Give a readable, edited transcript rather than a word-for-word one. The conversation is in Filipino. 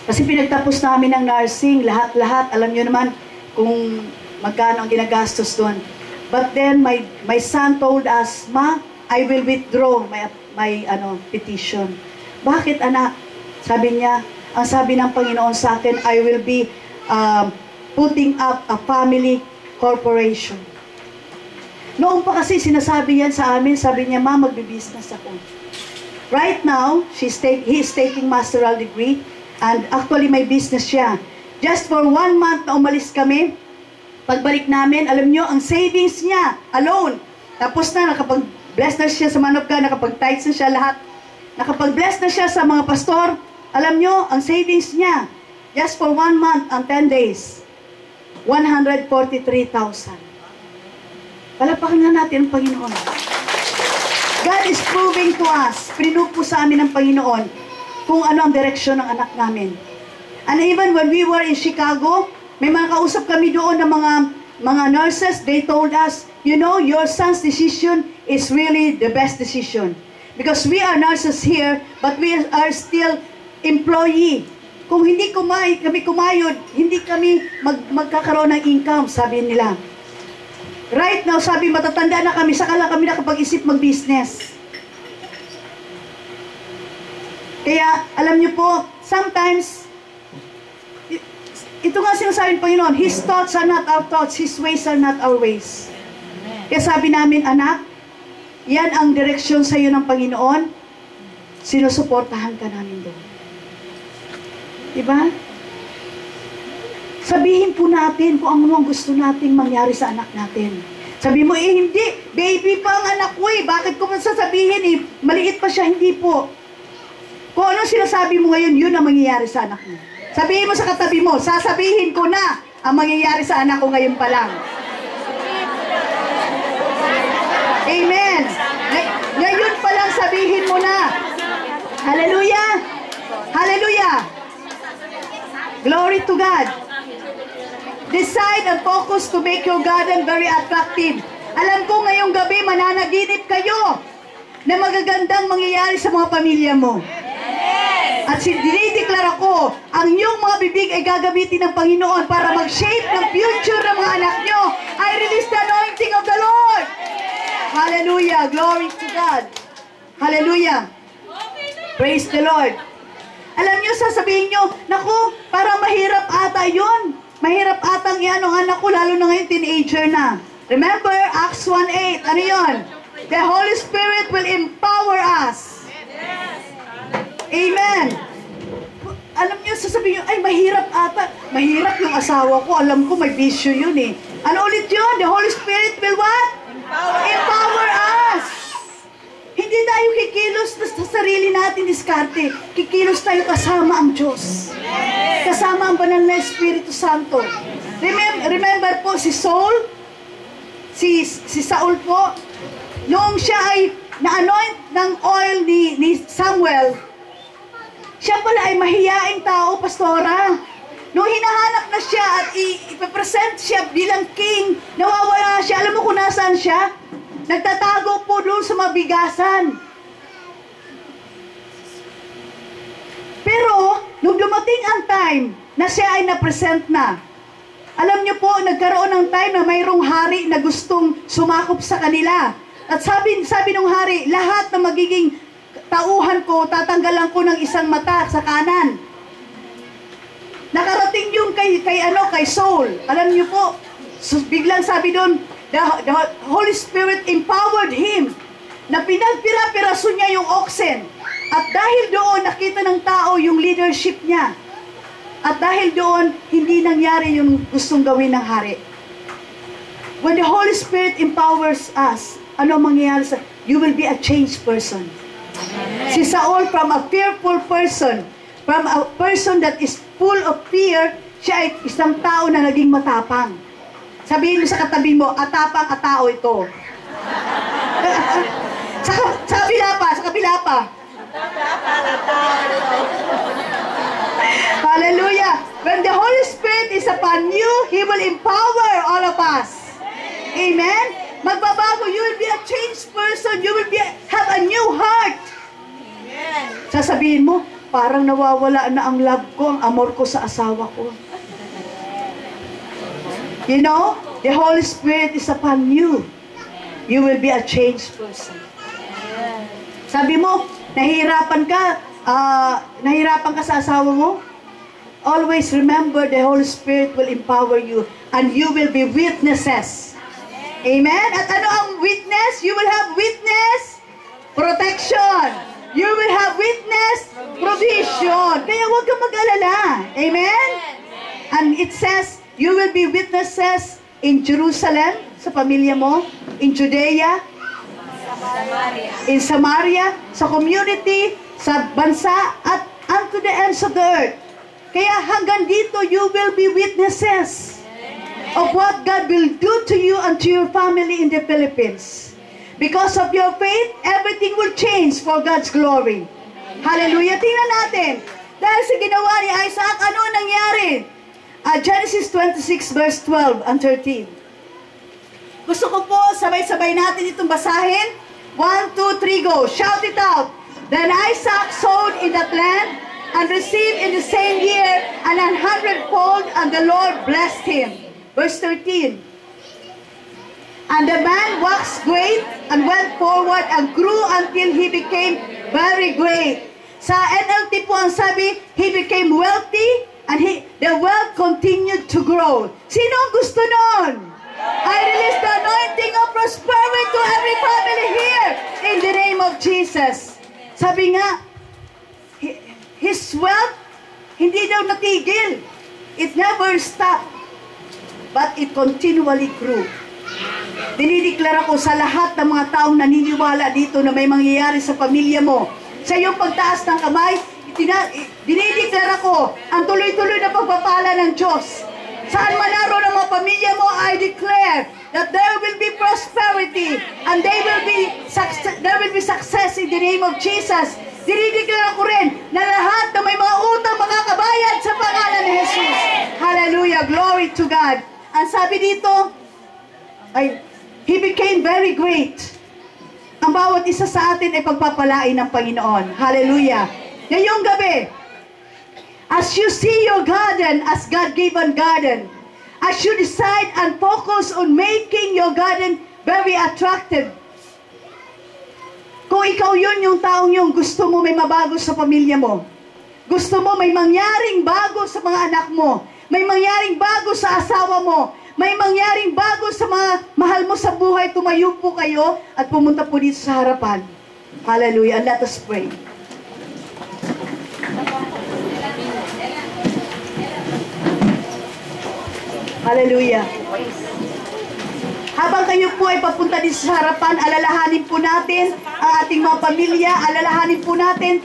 Kasi pinagtapos namin ng nursing, lahat-lahat, alam nyo naman kung magkano ang ginagastos doon. But then, my son told us, Ma, I will withdraw my petition. Bakit, anak? Sabi niya, ang sabi ng Panginoon sa akin, I will be putting up a family corporation. Noong pa kasi sinasabi yan sa amin, sabi niya, Ma, magbi-business ako. Right now, he is taking masteral degree, and actually may business siya. Just for 1 month na umalis kami, pagbalik namin, alam nyo, ang savings niya, alone, tapos na, nakapag-bless na siya sa man of God, nakapag-tithes na siya lahat, nakapag-bless na siya sa mga pastor, alam nyo, ang savings niya, just for 1 month and 10 days, 143,000. Palapakan nga natin ang Panginoon. God is proving to us, pinug po sa amin ng Panginoon, kung ano ang direksyon ng anak namin. And even when we were in Chicago, may mga kausap kami doon ng mga nurses, they told us, you know, your son's decision is really the best decision. Because we are nurses here, but we are still employee. Kung hindi kami kumayod, hindi kami magkakaroon ng income, sabi nila. Right now, sabi, matatanda na kami, saka lang kami nakapag-isip mag-business. Kaya, alam niyo po, sometimes, ito nga sinasabi ng Panginoon, His thoughts are not our thoughts, His ways are not our ways. Kaya sabi namin, anak, yan ang direksyon sa iyo ng Panginoon, sinusuportahan ka namin doon. Diba? Sabihin po natin kung ano ang gusto nating mangyari sa anak natin. Sabi mo, hindi, baby pa ang anak ko bakit ko sasabihin maliit pa siya, hindi po. Kung ano sinasabi mo ngayon, yun ang mangyayari sa anak mo. Sabihin mo sa katabi mo, sasabihin ko na ang mangyayari sa anak ko ngayon pa lang. Amen. Ngayon pa lang sabihin mo na. Hallelujah. Hallelujah. Glory to God. Decide and focus to make your garden very attractive. Alam ko ngayong gabi mananaginip kayo na magagandang mangyayari sa mga pamilya mo. At dinideklara ko, ang iyong mga bibig ay gagamitin ng Panginoon para mag-shape ng future ng mga anak nyo. I release the anointing of the Lord. Hallelujah. Glory to God. Hallelujah. Praise the Lord. Alam nyo, sasabihin nyo, naku, parang mahirap ata yun. Mahirap atang yan ang anak ko, lalo na ngayon teenager na. Remember, Acts 1:8. Ano yun? The Holy Spirit will empower us. Amen. Alam niyo, sasabihin niyo, ay mahirap ata. Mahirap yung asawa ko. Alam ko may bisyo yun Ano ulit yun? The Holy Spirit will what? Empower us. Hindi tayo kikilos sa sarili natin diskarte. Kikilos tayo kasama ang Diyos. Kasama ang banal na Espiritu Santo. Remember po si Saul? Si Saul po, noong siya ay na-anoint ng oil ni Samuel, siya pala ay mahiyaing tao, pastora. Nung hinahanap na siya at ipapresent siya bilang king, nawawala siya. Alam mo kung nasaan siya? Nagtatago po doon sa mabigasan. Pero, nung dumating ang time na siya ay na-present na, alam niyo po, nagkaroon ng time na mayroong hari na gustong sumakop sa kanila. At sabi ng hari, lahat na magiging tauhan ko, tatanggalan ko ng isang mata sa kanan. Nakarating yung kay Saul. Alam niyo po, biglang sabi doon, the Holy Spirit empowered him na pinagpira-piraso niya yung oxen. At dahil doon, nakita ng tao yung leadership niya. At dahil doon, hindi nangyari yung gustong gawin ng hari. When the Holy Spirit empowers us, ano mangyayari sa... You will be a changed person. Amen. Si Saul, from a fearful person, from a person that is full of fear, siya ay isang tao na naging matapang. Sabihin mo sa katabi mo, atapang at tao ito. sa kabila pa. Hallelujah. When the Holy Spirit is upon you, He will empower all of us. Amen? Magbabago. You will be a changed person. You will have a new heart. Amen. Sasabihin mo, parang nawawala na ang love ko, ang amor ko sa asawa ko. You know, the Holy Spirit is upon you. You will be a changed person. Sabi mo, nahihirapan ka sa asawa mo? Always remember the Holy Spirit will empower you and you will be witnesses. Amen? At ano ang witness? You will have witness protection. You will have witness provision. Kaya huwag kang mag-alala. Amen? And it says, you will be witnesses in Jerusalem, sa pamilya mo, in Judea, in Samaria, sa community, sa bansa, at unto the ends of the earth. Kaya hanggang dito, you will be witnesses of what God will do to you and to your family in the Philippines. Because of your faith, everything will change for God's glory. Hallelujah. Tingnan natin. Dahil sa ginawa ni Isaac, ano ang nangyari? Genesis 26 verse 12 and 13. Gusto ko po, sabay-sabay natin itong basahin. 1, 2, 3, go. Shout it out. Then Isaac sowed in that land and received in the same year an 100-fold, and the Lord blessed him. Verse 13. And the man waxed great and went forward and grew until he became very great. Sa NLT po ang sabi, he became wealthy and the wealth continued to grow. Sino ang gusto nun? I release the anointing of prosperity to every family here in the name of Jesus. Sabi nga, his wealth, hindi daw natigil. It never stopped, but it continually grew. Dinideklara ko sa lahat ng mga taong naniniwala dito na may mangyayari sa pamilya mo. Sa iyong pagtaas ng kamay, dinideklara ko ang tuloy-tuloy na pagpapala ng Diyos. Saan man naroon ang mga pamilya mo, I declare that there will be prosperity and there will be success in the name of Jesus. Dinideklara ko rin na lahat na may mga utang makakabayad sa pangalan ni Jesus. Hallelujah, glory to God. Ang sabi dito, he became very great. Ang bawat isa sa atin ay pagpapalain ng Panginoon. Hallelujah. Ngayong gabi, as you see your garden as God-given garden, as you decide and focus on making your garden very attractive, kung ikaw yun yung taong yung gusto mo may mabago sa pamilya mo, gusto mo may mangyaring bago sa mga anak mo, may mangyaring bago sa asawa mo, may mangyaring bago sa mga mahal mo sa buhay, tumayo po kayo at pumunta po dito sa harapan. Hallelujah. And let us pray. Hallelujah. Habang kayo po ay papunta dito sa harapan, alalahanin po natin ang ating mga pamilya, alalahanin po natin